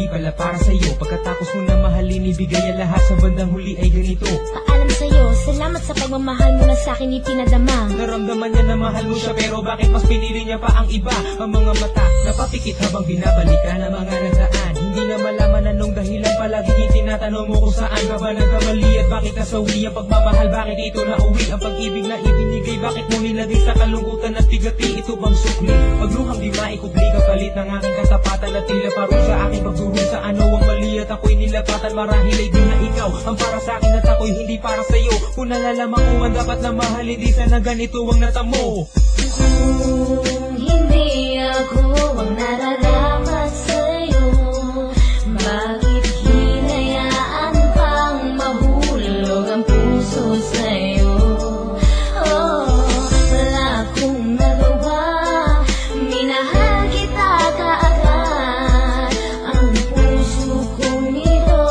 pala para sa'yo. Pagkatapos mo na mahalin, ibigay ang lahat, sa bandang huli ay ganito. Paalam sa'yo, salamat sa pagmamahal mo na sa'kin ipinadama. Naramdaman niya na mahal mo siya, pero bakit mas pinili niya pa ang iba? Ang mga mata napapikit habang binabalikan ang mga nagdaan. Hindi na malaman anong dahilan, palagi tinatanong mo kung saan ka ba nagkamali at bakit nasawi ang pagmamahal, bakit ito nauwi ang pag-ibig na ibinigay, bakit mo nilagay sa kalungkutan at tigati, ito bang sukli? Pagluhang di maikubli kapalit ng aking katapatan at tila parang sa aking pagdurusa, ano ang mali at ako'y nilapatan, marahil ay di na ikaw ang para sa akin at ako'y hindi para sa'yo. Kung nalalaman ko ang dapat na mahal, hindi sana ganito ang natamo. Kung hindi ako ang nararapat sa'yo, bakit hinayaan pang mahulog ang puso sa'yo? Oh, wala akong nagawa, minahal kita kaagad. Ang puso kong ito,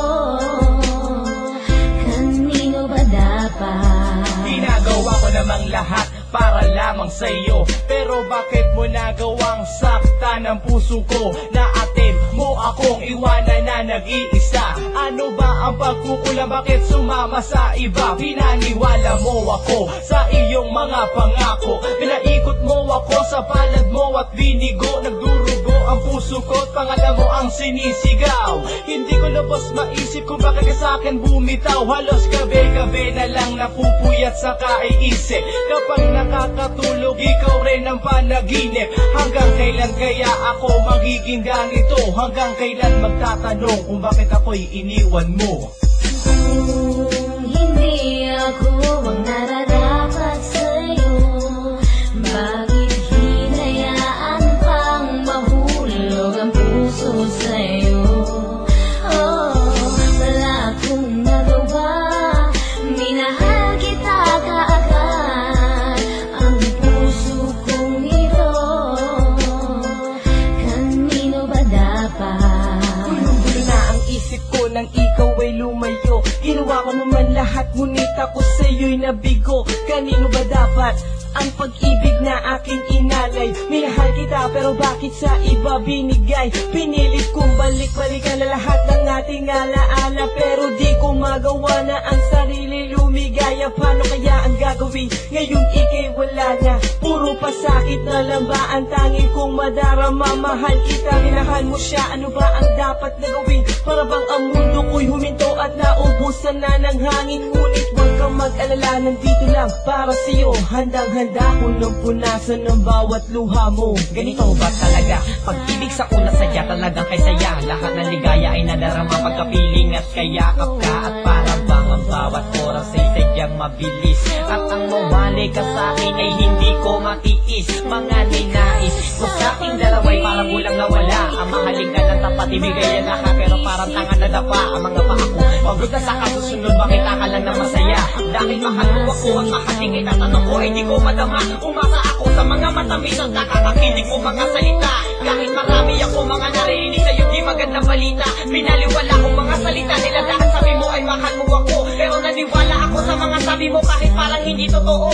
kanino ba dapat? Ginagawa ko namang lahat para lamang sa'yo, pero bakit mo nagawang saktan ang puso ko? Naatin mo akong iwanan na nag-iisa. Ano ba ang pagkukulang? Bakit sumama sa iba? Pinaniwala mo ako sa iyong mga pangako, pinaikot mo ako sa palad mo at binigo. Nagdurugo ang puso ko at pangalan mo ang sinisigaw. Hindi ko lubos maisip kung bakit ka sa'kin bumitaw. Halos gabi-gabi na lang napupuyat sa kaiisip. Kapag nakakatulog, ikaw rin ang panaginip. Hanggang kailan kaya ako magiging ganito? Hanggang kailan magtatanong kung bakit ako'y iniwan mo? Kung hindi ako ang nararapat sa'yo, bakit hinayaan pang mahulog ang puso sa'yo? Oh, wala akong nagawa, minahal kita kaagad. Ang puso kong ito, kanino ba dapat? Gulo na ang isip ko nang ikaw ay lumayo. Ginawa ko naman lahat, ngunit ako sa'yo'y nabigo. Kanino ba dapat ang pag-ibig na aking inalay? Minahal kita pero bakit sa iba binigay? Pinilit kong balik-balikan na lahat ng ating alaala, pero di ko magawa na ang sarili lumigaya. Paano kaya ang gagawin? Ngayon ika'y wala na, puro pasakit na lang ba ang tanging kong madarama? Mahal kita, minahal mo siya, ano ba ang dapat na gawin? Para bang ang mundo ko'y huminto at naubusan na ng hangin. Ngunit huwag kang mag-alala, nandito lang para sa'yo. Handang-handa ko nang punasan ng bawat luha mo. Ganito ba talaga? Pag-ibig sa una sadya, talagang kay saya. Lahat ng ligaya ay nadarama pagkapiling at kayakap ka. At parang bang ang bawat oras ay sadyang mabilis. At ang mawali ka sa'kin ay hindi ko matiis. Mga ninais ko sa'king dalaway parang kulang na wala. Ang mahalin ka ng tapat, ibigay ang lahat, pero parang tanga na dapa. Ang mga paa ko, pagod na sa kasusunod, makita ka lang na masaya. Dahil mahal mo ako at mahating ay tatanong ko ay di ko madama. Umasa ako sa mga matamis at nakakakinig mo mga salita. Kahit marami ako mga narinig sa'yo di magandang balita. Binaliwala ko mga salita nila dahil sabi mo ay mahal mo ako, pero naniwala ako sa mga sabi mo kahit parang hindi totoo.